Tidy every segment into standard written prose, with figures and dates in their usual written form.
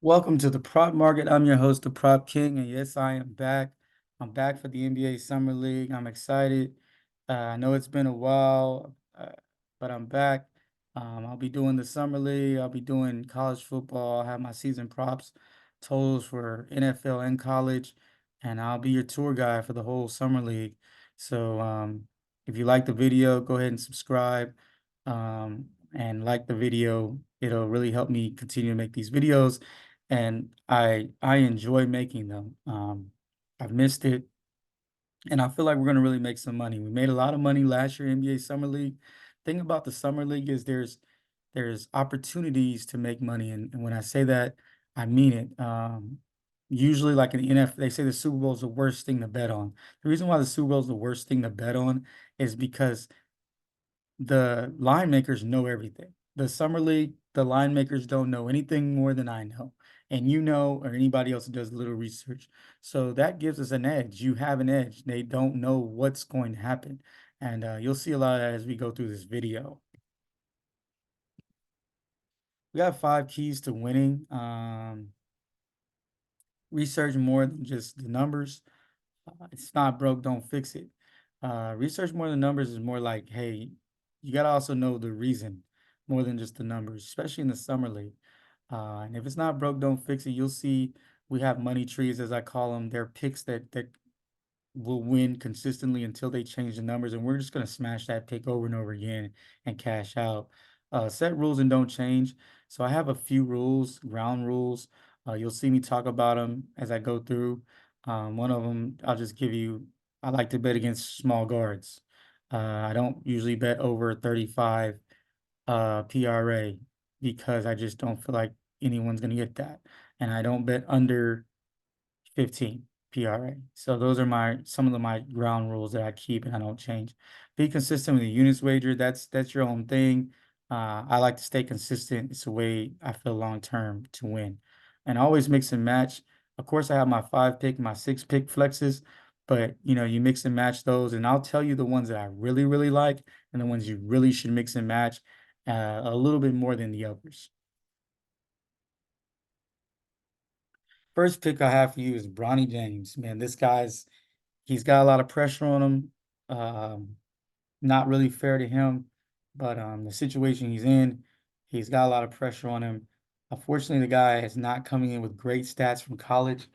Welcome to the Prop Market. I'm your host, the Prop King, and yes, I am back. I'm back for the NBA Summer League. I'm excited. I know it's been a while, but I'm back. I'll be doing the Summer League. I'll be doing college football. I'll have my season props, totals for NFL and college, and I'll be your tour guide for the whole Summer League. So, if you like the video, go ahead and subscribe, and like the video. It'll really help me continue to make these videos and I enjoy making them. I've missed it, and I feel like we're gonna really make some money. We made a lot of money last year, NBA Summer League. Thing about the Summer League is there's opportunities to make money, and when I say that, I mean it. Usually, like in the NFL, they say the Super Bowl is the worst thing to bet on. The reason why the Super Bowl is the worst thing to bet on is because the line makers know everything. The summer league, the line makers don't know anything more than I know. And you know, or anybody else who does a little research. So that gives us an edge. You have an edge. They don't know what's going to happen. And you'll see a lot of that as we go through this video. We have 5 keys to winning. Research more than just the numbers. It's not broke, don't fix it. Research more than numbers is more like, hey, you gotta also know the reason more than just the numbers, especially in the summer league. And if it's not broke, don't fix it. You'll see we have money trees, as I call them. They're picks that will win consistently until they change the numbers, and we're just gonna smash that pick over and over again and cash out. Set rules and don't change. So I have a few rules, ground rules. You'll see me talk about them as I go through. One of them, I'll just give you. I like to bet against small guards. I don't usually bet over 35 PRA because I just don't feel like anyone's gonna get that, and I don't bet under 15 PRA. So those are some of my ground rules that I keep and I don't change. Be consistent with the units wager. That's your own thing. I like to stay consistent. It's a way I feel long term to win. And always mix and match. Of course, I have my 5 pick, my 6 pick flexes, but you mix and match those, and I'll tell you the ones that I really, really like and the ones you really should mix and match a little bit more than the others. First pick I have for you is Bronny James. Man, he's got a lot of pressure on him. Not really fair to him, but the situation he's in, he's got a lot of pressure on him. Unfortunately, the guy is not coming in with great stats from college.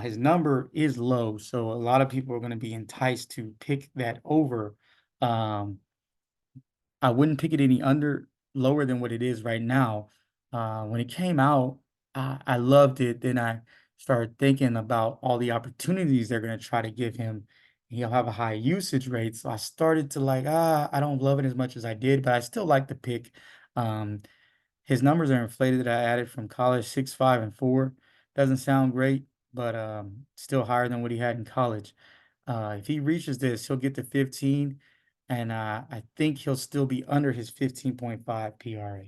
His number is low, so a lot of people are going to be enticed to pick that over. Um, I wouldn't pick it any under lower than what it is right now. When it came out, I loved it. Then I started thinking about all the opportunities they're going to try to give him. He'll have a high usage rate. So I started to like, I don't love it as much as I did, but I still like the pick. Um, his numbers are inflated that I added from college, 6'5" and 4. Doesn't sound great, but still higher than what he had in college. If he reaches this, he'll get to 15, and I think he'll still be under his 15.5 PRA.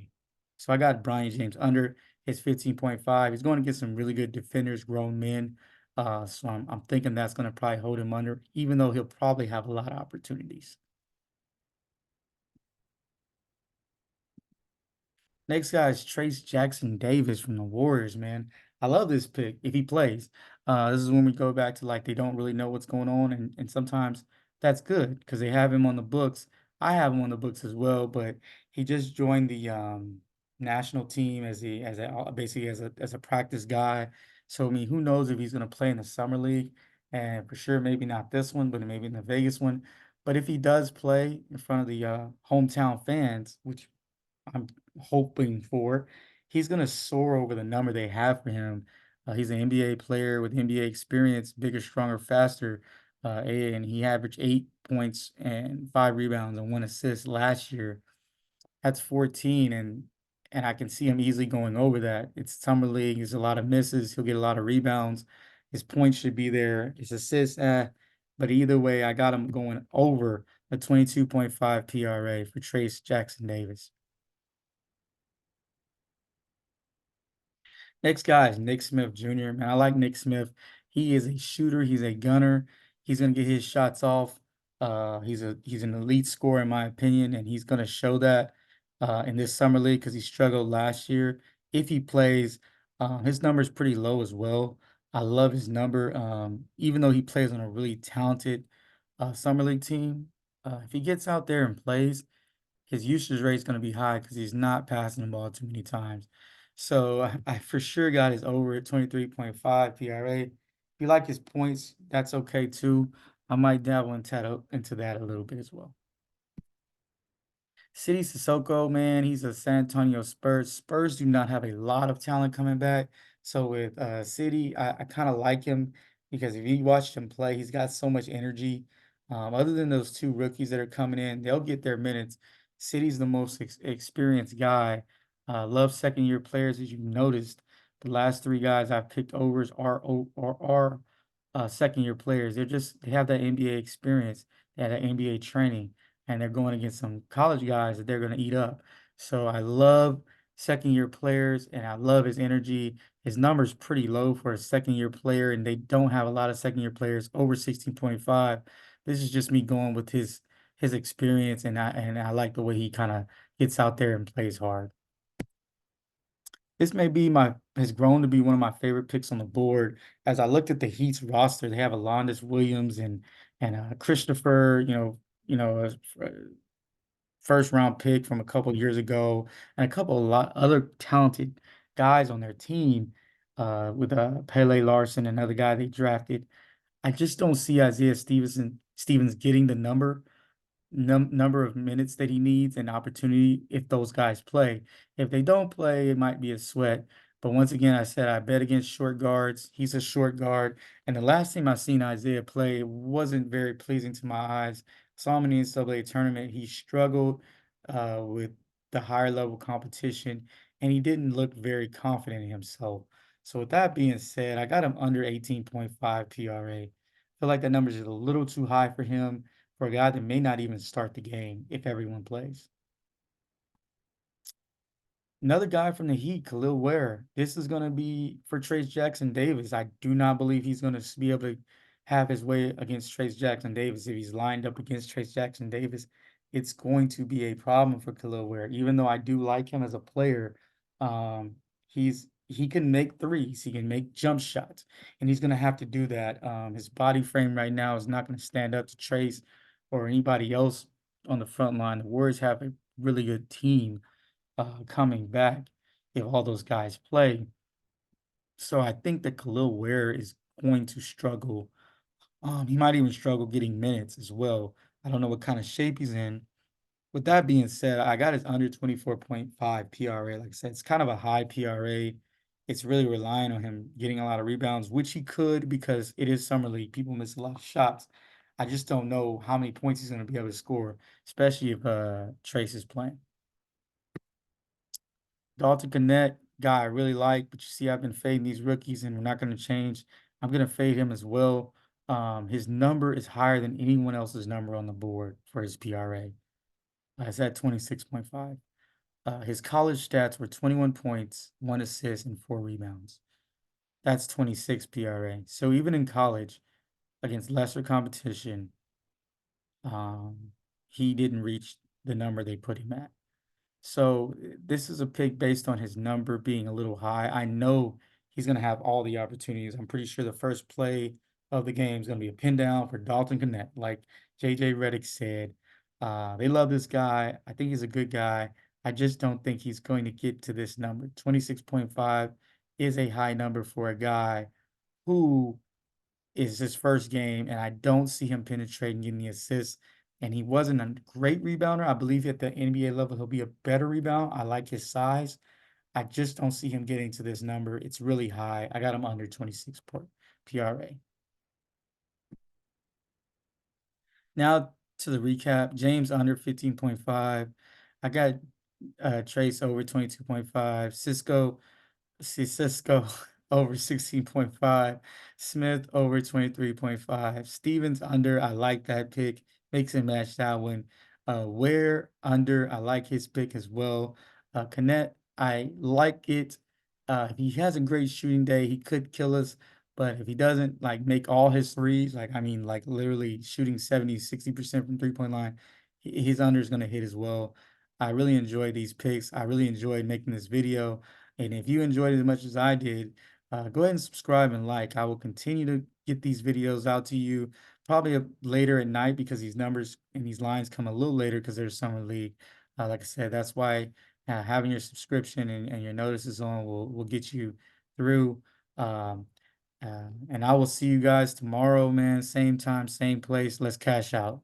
So I got Brian James under his 15.5. He's going to get some really good defenders, grown men. So I'm thinking that's going to probably hold him under, even though he'll probably have a lot of opportunities. Next guy is Trace Jackson Davis from the Warriors, man. I love this pick if he plays. This is when we go back to like they don't really know what's going on, and sometimes that's good because they have him on the books. I have him on the books as well, but he just joined the national team basically as a practice guy. So I mean, who knows if he's gonna play in the summer league, and for sure maybe not this one, but maybe in the Vegas one. But if he does play in front of the hometown fans, which I'm hoping for. He's going to soar over the number they have for him. He's an NBA player with NBA experience, bigger, stronger, faster. And he averaged 8 points and 5 rebounds and 1 assist last year. That's 14, and I can see him easily going over that. It's summer league. There's a lot of misses. He'll get a lot of rebounds. His points should be there. His assists, but either way, I got him going over the 22.5 PRA for Trace Jackson Davis. Next guy is Nick Smith Jr. Man, I like Nick Smith. He is a shooter. He's a gunner. He's gonna get his shots off. He's an elite scorer in my opinion, and he's gonna show that in this summer league because he struggled last year. If he plays, His number is pretty low as well. I love his number. Even though he plays on a really talented summer league team, if he gets out there and plays, his usage rate is going to be high because he's not passing the ball too many times. So I for sure got his over at 23.5 PRA. If you like his points, that's okay too. I might dabble into that a little bit as well. City Sissoko, man, he's a San Antonio Spurs. Spurs do not have a lot of talent coming back. So with City, I kind of like him because if you watched him play, he's got so much energy. Other than those two rookies that are coming in, they'll get their minutes. City's the most experienced guy. Love second year players, as you noticed. The last three guys I've picked overs are second year players. They have that NBA experience, they had that NBA training, and they're going against some college guys that they're going to eat up. So I love second year players and I love his energy. His number's pretty low for a second year player, and they don't have a lot of second year players over 16.5. This is just me going with his experience, and I like the way he kind of gets out there and plays hard. This may be my has grown to be one of my favorite picks on the board. As I looked at the Heat's roster, they have Alondas Williams and Christopher, first round pick from a couple years ago, and a couple of lot other talented guys on their team, with Pele Larson, another guy they drafted. I just don't see Isaiah Stevens getting the number of minutes that he needs and opportunity if those guys play. If they don't play, it might be a sweat. But once again, I said I bet against short guards. He's a short guard. And the last time I seen Isaiah play wasn't very pleasing to my eyes. Saw him in the NCAA tournament. He struggled with the higher level competition, and he didn't look very confident in himself. So with that being said, I got him under 18.5 PRA. Feel like that number is a little too high for him, for a guy that may not even start the game if everyone plays. Another guy from the Heat, Khalil Ware. This is going to be for Trayce Jackson Davis. I do not believe he's going to be able to have his way against Trayce Jackson Davis. If he's lined up against Trayce Jackson Davis, it's going to be a problem for Khalil Ware. Even though I do like him as a player, um, he can make threes, he can make jump shots, and he's going to have to do that. His body frame right now is not going to stand up to Trayce or anybody else on the front line. The Warriors have a really good team coming back if all those guys play. So I think that Khalil Ware is going to struggle. He might even struggle getting minutes as well. I don't know what kind of shape he's in. With that being said, I got his under 24.5 PRA. Like I said, it's kind of a high PRA. It's really relying on him getting a lot of rebounds, which he could because it is summer league. People miss a lot of shots. I just don't know how many points he's going to be able to score, especially if Trayce is playing. Dalton Gannett, guy I really like, but you see, I've been fading these rookies, and we're not going to change. I'm going to fade him as well. His number is higher than anyone else's number on the board for his PRA. It's at 26.5. His college stats were 21 points, 1 assist, and 4 rebounds. That's 26 PRA. So even in college, against lesser competition, um, he didn't reach the number they put him at. So this is a pick based on his number being a little high. I know he's going to have all the opportunities. I'm pretty sure the first play of the game is going to be a pin down for Dalton Gannett, like JJ Redick said. They love this guy. I think he's a good guy. I just don't think he's going to get to this number. 26.5 is a high number for a guy who is his first game, and I don't see him penetrating, getting the assists. And he wasn't a great rebounder. I believe at the NBA level, he'll be a better rebound. I like his size. I just don't see him getting to this number. It's really high. I got him under 26 PRA. Now to the recap. James under 15.5. I got Trayce over 22.5. Cisco over 16.5. Smith over 23.5. Stevens under. I like that pick. Makes and match that one. Ware under. I like his pick as well. Connect. I like it. If he has a great shooting day, he could kill us. But if he doesn't like make all his threes, like I mean, like literally shooting 70, 60% from 3-point line, his under is going to hit as well. I really enjoyed these picks. I really enjoyed making this video. And if you enjoyed it as much as I did, go ahead and subscribe and like. I will continue to get these videos out to you probably later at night because these numbers and these lines come a little later because there's summer league. Like I said, that's why having your subscription and your notices on will get you through. Um, and I will see you guys tomorrow, man. Same time, same place. Let's cash out.